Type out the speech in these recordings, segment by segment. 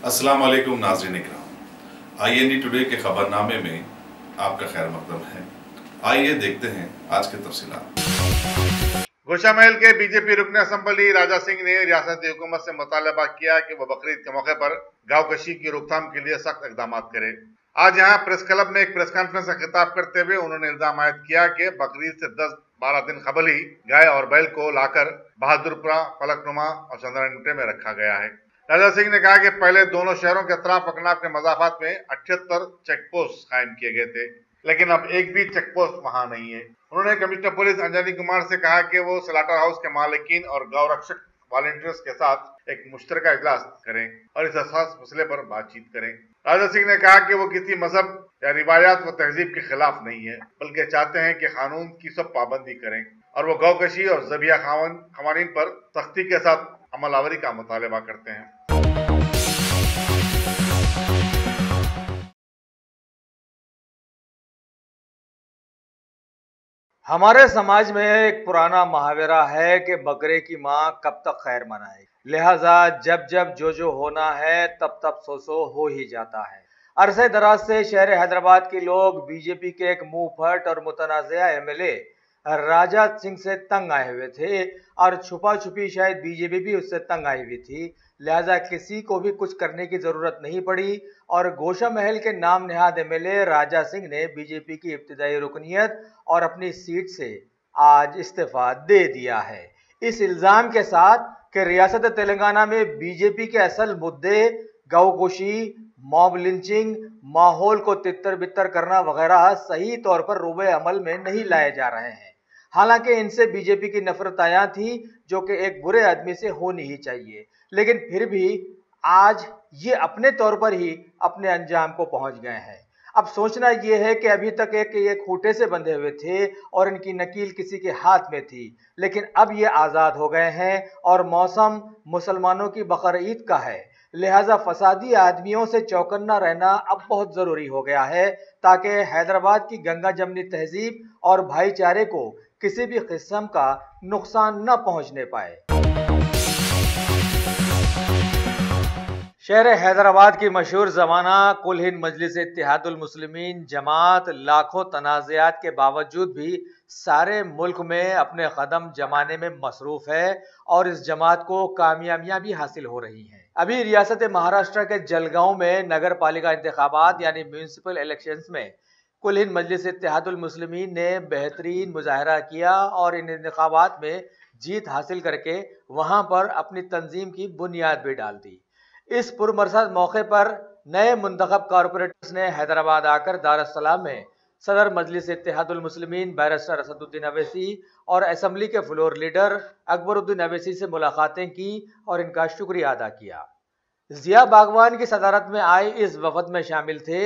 अस्सलाम वालेकुम नाज़रीन इकराम। IND टुडे के खबरनामे में आपका खैर मकदम है। आइए देखते हैं आज के तफसीलात। गोशामहल के बीजेपी रुकन असम्बली राजा सिंह ने रियासती हुकूमत से मुतालबा किया कि वह बकरीद के मौके पर गाँवकशी की रोकथाम के लिए सख्त इकदाम करे। आज यहाँ प्रेस क्लब में एक प्रेस कॉन्फ्रेंस का खिताब करते हुए उन्होंने इल्जाम आयद किया कि बकरीद से 10-12 दिन कबल ही गाय और बैल को लाकर बहादुरपुरा, फलकनुमा और चंद्रायनगुट्टे में रखा गया है। राजा सिंह ने कहा कि पहले दोनों शहरों के अतराफ अकनाफ के मजाफात में 78 चेक पोस्ट कायम किए गए थे, लेकिन अब एक भी चेक पोस्ट वहां नहीं है। उन्होंने कमिश्नर पुलिस अंजनी कुमार से कहा कि वो स्लाटर हाउस के मालिकीन और गौ रक्षक वॉलंटियर्स के साथ एक मुश्तरका इजलास करें और इस हसास मसले पर बातचीत करें। राजा सिंह ने कहा कि वो किसी मजहब या रिवायात व तहजीब के खिलाफ नहीं है, बल्कि चाहते हैं कि कानून की सब पाबंदी करें और वो गौकशी और ज़बिया खवानीन पर सख्ती के साथ अमलावरी का मुतालबा करते हैं। हमारे समाज में एक पुराना मुहावरा है कि बकरे की माँ कब तक खैर मनाएगी। लिहाजा जब जब जो होना है तब तब सो हो ही जाता है। अरसे दराज से शहर हैदराबाद के लोग बीजेपी के एक मुंहफट और मुतनाज़िया MLA राजा सिंह से तंग आए हुए थे और छुपा छुपी शायद बीजेपी भी उससे तंग आई हुई थी। लिहाजा किसी को भी कुछ करने की जरूरत नहीं पड़ी और गोशामहल के नाम नेहाद MLA राजा सिंह ने बीजेपी की इब्तिदाई रुकनियत और अपनी सीट से आज इस्तीफा दे दिया है, इस इल्जाम के साथ कि रियासत तेलंगाना में बीजेपी के असल मुद्दे गौकशी, मॉब लिंचिंग, माहौल को तितर बितर करना वगैरह सही तौर पर रूबे अमल में नहीं लाए जा रहे हैं। हालांकि इनसे बीजेपी की नफरत आया थी जो कि एक बुरे आदमी से होनी ही चाहिए, लेकिन फिर भी आज ये अपने तौर पर ही अपने अंजाम को पहुंच गए हैं। अब सोचना यह है कि अभी तक ये खूंटे से बंधे हुए थे और इनकी नकील किसी के हाथ में थी, लेकिन अब ये आज़ाद हो गए हैं और मौसम मुसलमानों की बकर ईद का है। लिहाजा फसादी आदमियों से चौकन्ना रहना अब बहुत ज़रूरी हो गया है ताकि हैदराबाद की गंगा जमनी तहजीब और भाईचारे को किसी भी किस्म का नुकसान न पहुंचने पाए। शहर हैदराबाद की मशहूर ज़माना कुल हिंद मजलिस इत्तेहादुल मुस्लिमीन जमात लाखों तनाज़ात के बावजूद भी सारे मुल्क में अपने कदम जमाने में मसरूफ़ है और इस जमात को कामयाबियां भी हासिल हो रही हैं। अभी रियासत महाराष्ट्र के जलगांव में नगर पालिका इंतखाबात यानी म्यूनसिपल इलेक्शंस में कुल हिंद मजलिस इत्तेहादुल मुस्लिमीन ने बेहतरीन मुजाहरा किया और इन इंतखाबात में जीत हासिल करके वहां पर अपनी तंजीम की बुनियाद भी डाल दी। इस पुरमरसद मौके पर नए मुंतखब कॉरपोरेटर्स ने हैदराबाद आकर दारुस्सलाम में सदर मजलिस इत्तेहादुल मुस्लिमीन बैरिस्टर असदुद्दीन अवैसी और असम्बली के फ्लोर लीडर अकबरुद्दीन अवैसी से मुलाकातें की और इनका शुक्रिया अदा किया। जिया बागवान की सदारत में आए इस वफद में शामिल थे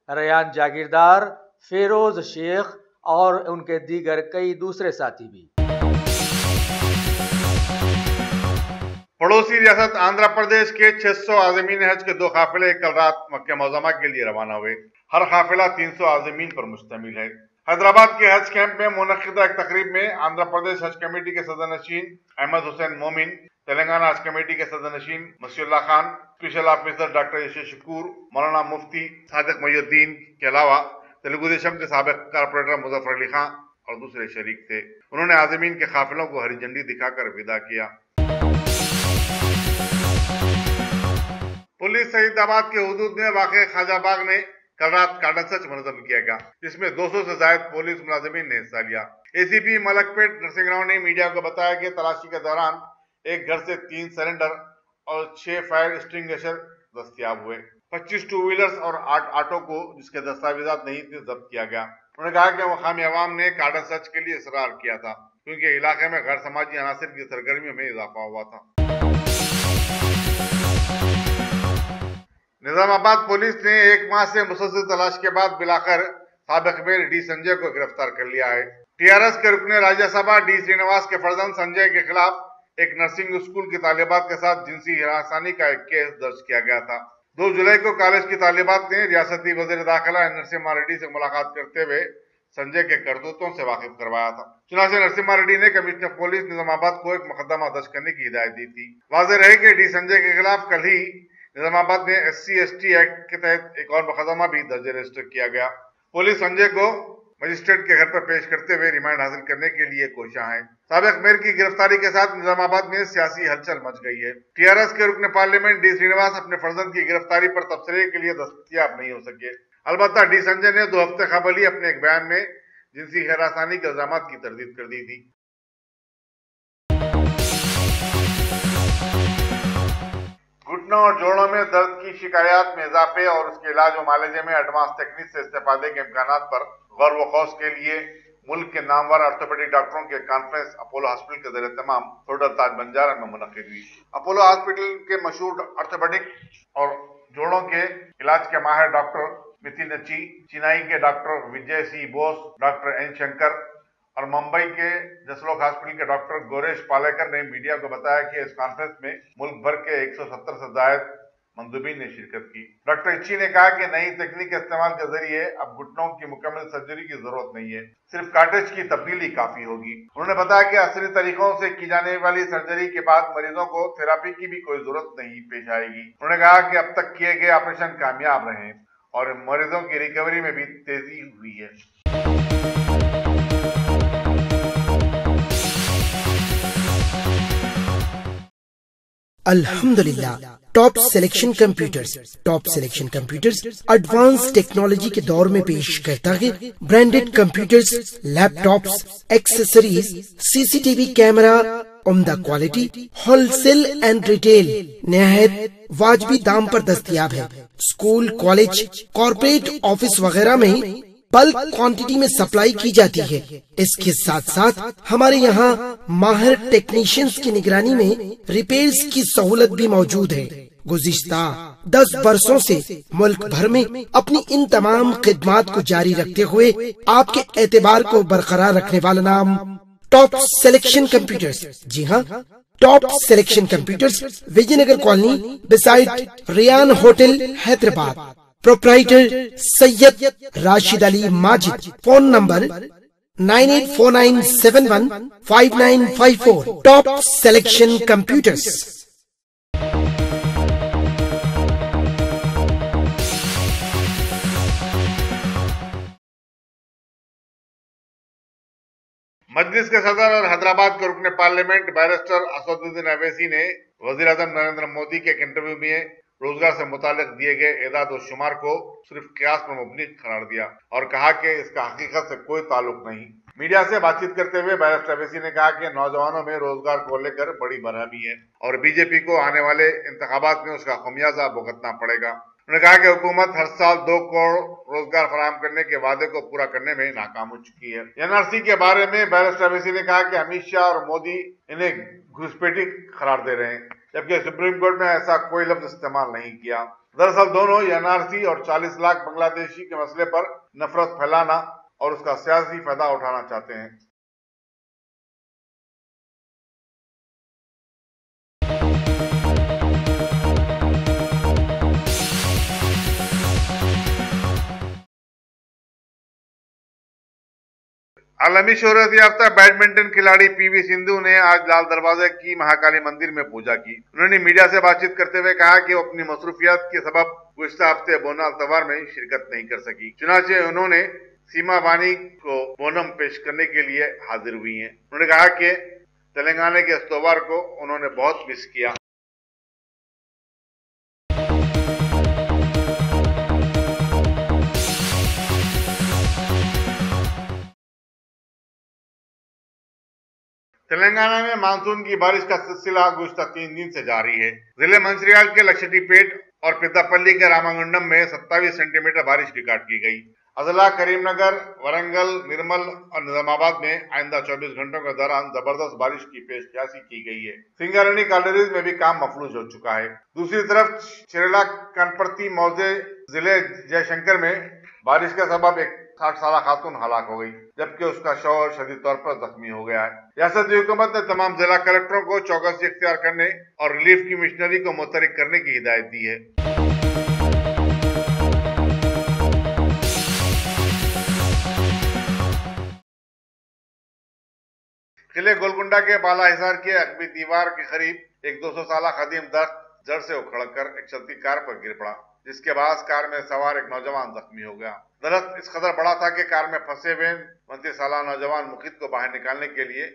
रयान जागीरदार, फेरोज शेख और उनके दीगर कई दूसरे साथी भी। पड़ोसी रियासत आंध्र प्रदेश के 600 आज़मीन हज के 2 काफिले कल रात मक्का मुअज़्ज़मा के लिए रवाना हुए। हर काफिला 300 आज़मीन पर मुश्तमिल है। हैदराबाद के हज कैंप में मुनक़िदा एक तकरीब में आंध्र प्रदेश हज कमेटी के सदर नशीन अहमद हुसैन मोमिन, तेलंगाना हज कमेटी के सदर नशीन Masiullah Khan, special officer doctor Yashe Shakoor, मौलाना मुफ्ती सादिक मोइनुद्दीन के अलावा तेलुगु देशम के साबिक कॉरपोरेटर मुजफ्फर अली खां और दूसरे शरीक थे। उन्होंने आज़मीन के काफिलों को हरी झंडी दिखाकर विदा किया। पुलिस सईदाबाद के हुदूद में वाक़े ख्वाजाबाग में कल रात कार्डन सर्च मुनज़्ज़म किया गया, जिसमें 200 से ज़ायद पुलिस मुलाजिमीन ने हिस्सा लिया। ACP मलकपेट नरसिंह राव ने मीडिया को बताया कि तलाशी के दौरान एक घर से 3 सिलेंडर और 6 फायर एक्सटिंग्विशर दस्तयाब हुए। 25 टू व्हीलर्स और 8 ऑटो को जिसके दस्तावेजात नहीं थे जब्त किया गया। उन्होंने कहा कि मकामी अवाम ने कार्डन सर्च के लिए इसरार किया था क्योंकि इलाके में गैर समाजी अनासर की सरगर्मियों में इजाफा हुआ था। निजामाबाद पुलिस ने 1 माह से मुसलसल तलाश के बाद मिलाकर साबिक मेयर डी संजय को गिरफ्तार कर लिया है। TRS के रुकन राज्यसभा डी श्रीनिवास के फर्जंद संजय के खिलाफ एक नर्सिंग स्कूल की तालिबात के साथ जिनसी हिरासानी का एक केस दर्ज किया गया था। 2 जुलाई को कॉलेज की तालिबात ने रियासती वजीर दाखिला नरसिम्हा रेड्डी से मुलाकात करते हुए संजय के करतूतों से वाकिफ करवाया था। चुनाचे नरसिम्हा रेड्डी ने कमिश्नर पुलिस निजामाबाद को एक मुकदमा दर्ज करने की हिदायत दी थी। वाज़ेह रहे कि डी संजय के खिलाफ कल ही निजामाबाद में SC/ST एक्ट के तहत एक और मुकदमा भी दर्ज रजिस्टर किया गया। पुलिस संजय को मजिस्ट्रेट के घर पर पेश करते हुए रिमांड हासिल करने के लिए कोशिश है। साबिक मेयर की गिरफ्तारी के साथ निजामाबाद में सियासी हलचल मच गई है। TRS के रुकन पार्लियामेंट डी श्रीनिवास अपने फर्जंद की गिरफ्तारी पर तबसरे के लिए दस्तयाब नहीं हो सके। अलबत्ता डी संजय ने 2 हफ्ते कबल ही अपने एक बयान में जिनसी हरासानी के इल्जामात की तरदीद कर दी थी। घुटनों और जोड़ों में दर्द की शिकायत में इजाफे और उसके इलाज व मालिजे में एडवांस टेक्निक से इस्तेफादे के इम्कानात पर गौर व खौस के लिए मुल्क के नामवर ऑर्थोपेडिक डॉक्टरों के कॉन्फ्रेंस अपोलो हॉस्पिटल के ज़रिए तमाम होटल ताज बंजारा में मुनक़िद हुई। अपोलो हॉस्पिटल के मशहूर ऑर्थोपेडिक और जोड़ों के इलाज के माहिर डॉक्टर मिथिनची, चेन्नई के डॉक्टर विजय सी बोस, डॉक्टर एन शंकर और मुंबई के जसलोक हॉस्पिटल के डॉक्टर गोरेश पालेकर ने मीडिया को बताया कि इस कॉन्फ्रेंस में मुल्क भर के 170 से जायद मंदूबीन ने शिरकत की। डॉक्टर इच्ची ने कहा कि नई तकनीक के इस्तेमाल के जरिए अब घुटनों की मुकम्मल सर्जरी की जरूरत नहीं है, सिर्फ कार्टेज की तब्दीली काफी होगी। उन्होंने बताया कि असली तरीकों से की जाने वाली सर्जरी के बाद मरीजों को थेरापी की भी कोई जरूरत नहीं पेश आएगी। उन्होंने कहा कि अब तक किए गए ऑपरेशन कामयाब रहे और मरीजों की रिकवरी में भी तेजी हुई है। अल्हम्दुलिल्लाह top selection computers advance technology के दौर में पेश करता है branded computers, laptops, accessories, CCTV camera, उम्दा क्वालिटी, होलसेल एंड रिटेल निहायत वाजबी दाम पर दस्तयाब है। स्कूल, कॉलेज, कॉर्पोरेट ऑफिस वगैरह में बल्क क्वांटिटी में सप्लाई की जाती है। इसके साथ साथ हमारे यहाँ माहिर टेक्नीशियंस की निगरानी में रिपेयर्स की सहूलत भी मौजूद है। गुज़िश्ता 10 बरसों से मुल्क भर में अपनी इन तमाम खिदमात को जारी रखते हुए आपके एतबार को बरकरार रखने वाला नाम टॉप सिलेक्शन कंप्यूटर्स। जी हाँ, top selection computers, Vijaynagar colony beside Riyan hotel, Hyderabad. Proprietor Syed Rashid Ali Majid. Phone number 9849715954। Top selection computers. Majlis के सदर और हैदराबाद के रुकने पार्लियामेंट बैरिस्टर असदुद्दीन अवैसी ने वजीर आज़म नरेंद्र मोदी के एक इंटरव्यू में रोजगार से मुतालिक दिए गए एदाद और शुमार को सिर्फ कियास पर मुबनी करार दिया और कहा कि इसका हकीकत से कोई ताल्लुक नहीं। मीडिया से बातचीत करते हुए बैरिस्टर अवैसी ने कहा कि नौजवानों में रोजगार को लेकर बड़ी बरहमी है और बीजेपी को आने वाले इंतखाबात में उसका खमियाजा भुगतना पड़ेगा। उन्होंने कहा कि हुकूमत हर साल 2 करोड़ रोजगार फराहम करने के वादे को पूरा करने में नाकाम हो चुकी है। NRC के बारे में बैरिस्टर अवैसी ने कहा कि अमित शाह और मोदी इन्हें घुसपैठी करार दे रहे हैं, जबकि सुप्रीम कोर्ट ने ऐसा कोई लफ्ज इस्तेमाल नहीं किया। दरअसल दोनों NRC और 40 लाख बांग्लादेशी के मसले पर नफरत फैलाना और उसका सियासी फायदा उठाना चाहते हैं। आलमी शोहरत याफ्ता बैडमिंटन खिलाड़ी PV सिंधु ने आज लाल दरवाजे की महाकाली मंदिर में पूजा की। उन्होंने मीडिया से बातचीत करते हुए कहा कि वो अपनी मसरूफियात के सबब गुज़िश्ता हफ्ते बोनाल त्योहार में शिरकत नहीं कर सकी, चुनाचे उन्होंने सीमा वानी को बोनम पेश करने के लिए हाजिर हुई हैं। उन्होंने कहा कि तेलंगाना के इस त्योहार को उन्होंने बहुत मिस किया। तेलंगाना में मानसून की बारिश का सिलसिला गुज़िश्ता 3 दिन से जारी है। जिले मंचिर्याल के लक्षटीपेट और पेद्दापल्ली के रामागुंडम में 27 सेंटीमीटर बारिश रिकॉर्ड की गई। अजला, करीमनगर, वरंगल, निर्मल और निजामाबाद में आइंदा 24 घंटों के दौरान जबरदस्त बारिश की पेशकशी की गई है। सिंगारेड्डी कॉलोनीज में भी काम मफलूज हो चुका है। दूसरी तरफ चेरेला कनपर्ती मौजे जिले जयशंकर में बारिश के सबब एक 60 साला खातून हलाक हो गई, जबकि उसका शौहर शदीद तौर पर जख्मी हो गया है। रियासती हुकूमत ने तमाम जिला कलेक्टरों को चौकसी इख्तियार करने और रिलीफ की मिशनरी को मुतहरिक करने की हिदायत दी है। किले गोलकुंडा के बाला हिसार के अकबी दीवार के करीब एक 200 साला कदीम दरख्त जड़ से उखड़कर एक चलती कार पर गिर पड़ा, जिसके बाद कार में सवार एक नौजवान जख्मी हो गया। दरअसल इस कदर बड़ा था कि कार में फंसे हुए 29 साल नौजवान मुखित को बाहर निकालने के लिए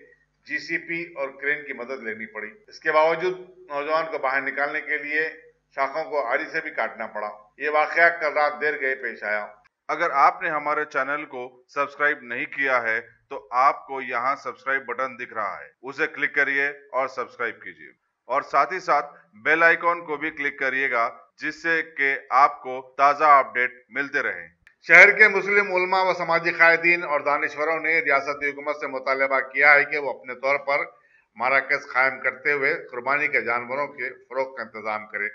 जीसीपी और क्रेन की मदद लेनी पड़ी। इसके बावजूद नौजवान को बाहर निकालने के लिए शाखों को आरी से भी काटना पड़ा। ये वाकया कल रात देर गए पेश आया। अगर आपने हमारे चैनल को सब्सक्राइब नहीं किया है तो आपको यहाँ सब्सक्राइब बटन दिख रहा है, उसे क्लिक करिए और सब्सक्राइब कीजिए और साथ ही साथ बेल आइकॉन को भी क्लिक करिएगा, जिससे कि आपको ताज़ा अपडेट मिलते रहें। शहर के मुस्लिम उलमा व समाजी कायदीन और दानिश्वरों ने रियासती हुकूमत से मुतालबा किया है कि वो अपने तौर पर मराकज़ कायम करते हुए कुर्बानी के जानवरों के फरोख्त का इंतजाम करे,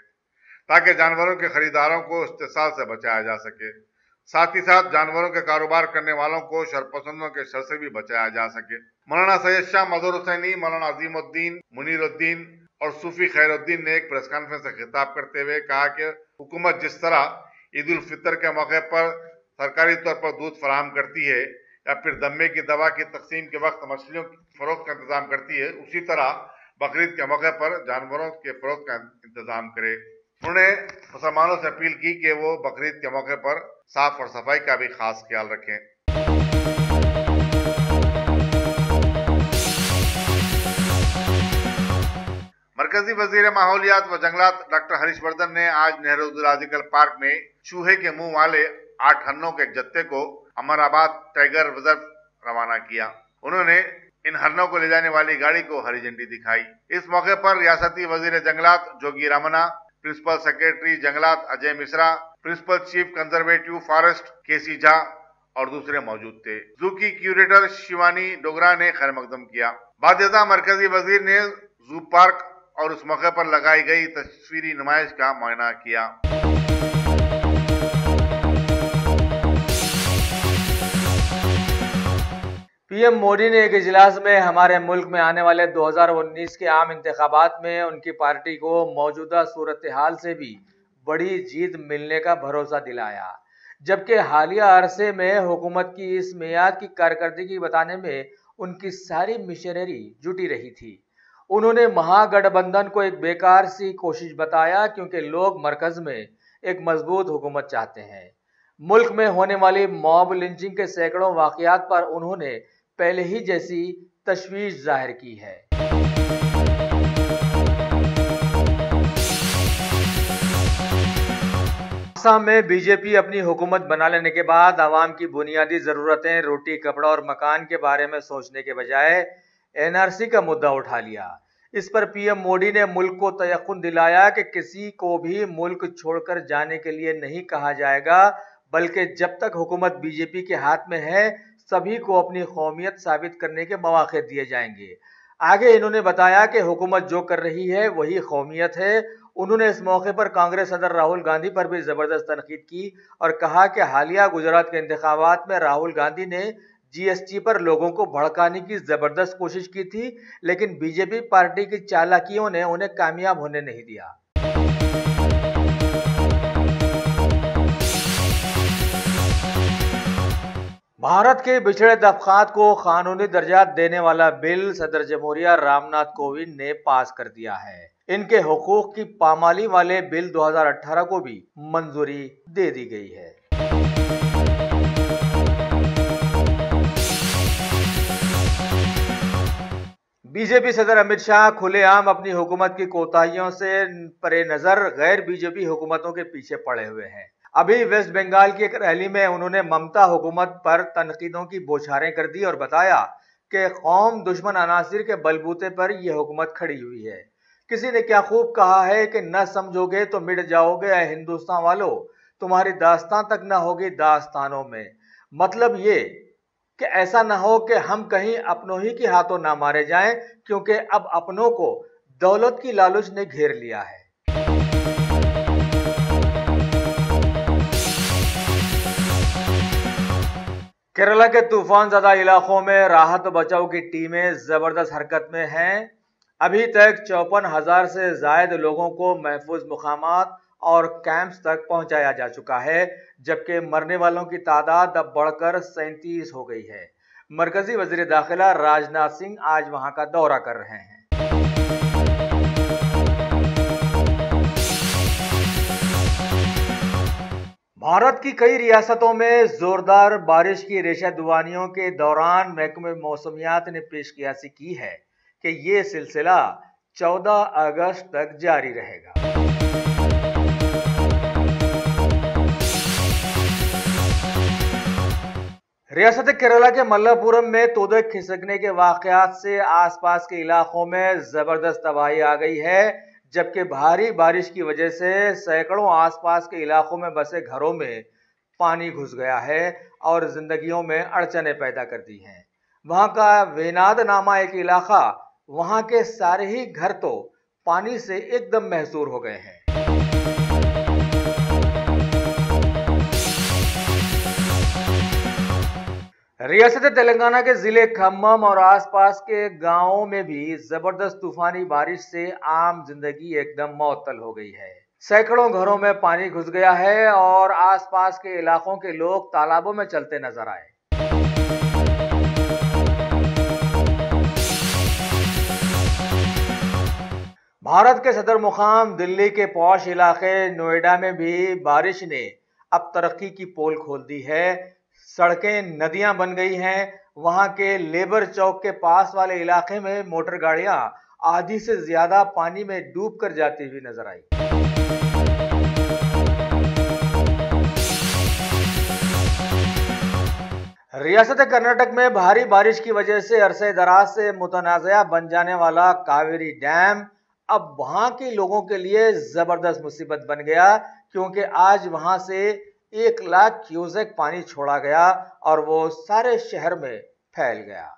ताकि जानवरों के खरीदारों को इस्तेसाल से बचाया जा सके। साथ ही साथ जानवरों के कारोबार करने वालों को शरपसंदों के शर से भी बचाया जा सके। मौलाना सैयद शाह मजहर हुसैनी, मौलाना अजीमुद्दीन, मुनीरुद्दीन और सूफी खैरुद्दीन ने एक प्रेस कॉन्फ्रेंस से खिताब करते हुए कहा कि हुकूमत जिस तरह ईद उल फितर के मौके पर सरकारी तौर पर दूध फराहम करती है या फिर दमे की दवा की तकसीम के वक्त मछलियों की फरोख्त का इंतजाम करती है, उसी तरह बकरीद के मौके पर जानवरों के फरोख्त का इंतजाम करे। उन्होंने मुसलमानों से अपील की कि वो बकरीद के मौके पर साफ और सफाई का भी खास ख्याल रखें। मरकजी वजीर माहौलियात व जंगलात डॉक्टर हर्षवर्धन ने आज नेहरू जूलॉजिकल पार्क में चूहे के मुंह वाले 8 हरनों के जत्थे को अमराबाद टाइगर रिजर्व रवाना किया। उन्होंने इन हरनों को ले जाने वाली गाड़ी को हरी झंडी दिखाई। इस मौके पर रियासती वजीर जंगलात जोगी रमना, प्रिंसिपल सेक्रेटरी जंगलात Ajay Mishra, principal chief conservative forest K C Jha और दूसरे मौजूद थे। जू की क्यूरेटर शिवानी डोगरा ने खैर मकदम किया। बादशाह मरकजी वजीर ने जू पार्क और उस मौके पर लगाई गई तस्वीरी नुमाइश का मुआयना किया। पीएम मोदी ने एक इजलास में हमारे मुल्क में आने वाले 2019 के आम इंतखाबात में उनकी पार्टी को मौजूदा सूरत हाल से भी बड़ी जीत मिलने का भरोसा दिलाया, जबकि हालिया अरसे में हुकूमत की इस मियाद की कारकर्दगी बताने में उनकी सारी मिशनरी जुटी रही थी। उन्होंने महागठबंधन को एक बेकार सी कोशिश बताया, क्योंकि लोग मरकज में एक मजबूत हुकूमत चाहते हैं। मुल्क में होने वाली मॉब लिंचिंग के सैकड़ों वाकयात पर उन्होंने पहले ही जैसी तशवीश जाहिर की है। आसाम में बीजेपी अपनी हुकूमत बना लेने के बाद आवाम की बुनियादी जरूरतें, रोटी, कपड़ा और मकान के बारे में सोचने के बजाय एनआरसी का मुद्दा उठा लिया। इस पर पीएम मोदी ने मुल्क को तयक्कुन दिलाया कि किसी को भी मुल्क छोड़कर जाने के लिए नहीं कहा जाएगा, बल्कि जब तक हुकूमत बीजेपी के हाथ में है सभी को अपनी कौमियत साबित करने के मौके दिए जाएंगे। आगे इन्होंने बताया कि हुकूमत जो कर रही है वही कौमियत है। उन्होंने इस मौके पर कांग्रेस सदर राहुल गांधी पर भी जबरदस्त तनकीद की और कहा कि हालिया गुजरात के इंतखाबात में राहुल गांधी ने जीएसटी पर लोगों को भड़काने की जबरदस्त कोशिश की थी, लेकिन बीजेपी पार्टी की चालाकियों ने उन्हें कामयाब होने नहीं दिया। भारत के पिछड़े तबकात को कानूनी दर्जा देने वाला बिल सदर जमहूरिया रामनाथ कोविंद ने पास कर दिया है। इनके हुकूक की पामाली वाले बिल 2018 को भी मंजूरी दे दी गई है। बीजेपी सदर अमित शाह खुलेआम अपनी हुकूमत की कोताहियों से परे नजर गैर बीजेपी हुकूमतों के पीछे पड़े हुए हैं। अभी वेस्ट बंगाल की एक रैली में उन्होंने ममता हुकूमत पर तनकीदों की बौछारें कर दी और बताया कि कौम दुश्मन अनासिर के बलबूते पर यह हुकूमत खड़ी हुई है। किसी ने क्या खूब कहा है कि न समझोगे तो मिट जाओगे ऐ हिंदुस्तान वालों, तुम्हारी दास्तां तक न होगी दास्तानों में। मतलब ये कि ऐसा ना हो कि हम कहीं अपनों ही के हाथों ना मारे जाएं, क्योंकि अब अपनों को दौलत की लालच ने घेर लिया है। केरला के तूफान ज़दा इलाकों में राहत बचाव की टीमें जबरदस्त हरकत में हैं। अभी तक 54,000 से ज्यादा लोगों को महफूज मुकामात और कैंप्स तक पहुंचाया जा चुका है, जबकि मरने वालों की तादाद अब बढ़कर 37 हो गई है। मरकजी वजीर दाखिला राजनाथ सिंह आज वहां का दौरा कर रहे हैं। भारत की कई रियासतों में जोरदार बारिश की रेशा-दुआनियों के दौरान महकमे मौसमियात ने पेशकियासी की है कि ये सिलसिला 14 अगस्त तक जारी रहेगा। रियासत केरला के मल्लापुरम में तोदे खिसकने के वाकयात से आसपास के इलाकों में जबरदस्त तबाही आ गई है, जबकि भारी बारिश की वजह से सैकड़ों आसपास के इलाकों में बसे घरों में पानी घुस गया है और जिंदगियों में अड़चने पैदा कर दी हैं। वहां का वेनाद नामा एक इलाका, वहां के सारे ही घर तो पानी से एकदम महसूर हो गए हैं। रियासत तेलंगाना के जिले खम्मम और आसपास के गांवों में भी जबरदस्त तूफानी बारिश से आम जिंदगी एकदम मुअत्तल हो गई है। सैकड़ों घरों में पानी घुस गया है और आसपास के इलाकों के लोग तालाबों में चलते नजर आए। भारत के सदर मुकाम दिल्ली के पौश इलाके नोएडा में भी बारिश ने अब तरक्की की पोल खोल दी है। सड़कें नदियां बन गई हैं। वहां के लेबर चौक के पास वाले इलाके में मोटर गाड़ियां आधी से ज्यादा पानी में डूब कर जाती हुई नजर आई। रियासत कर्नाटक में भारी बारिश की वजह से अरसे दराज से मुतनाज़ा बन जाने वाला कावेरी डैम अब वहां के लोगों के लिए जबरदस्त मुसीबत बन गया, क्योंकि आज वहां से 1 लाख क्यूसेक पानी छोड़ा गया और वो सारे शहर में फैल गया।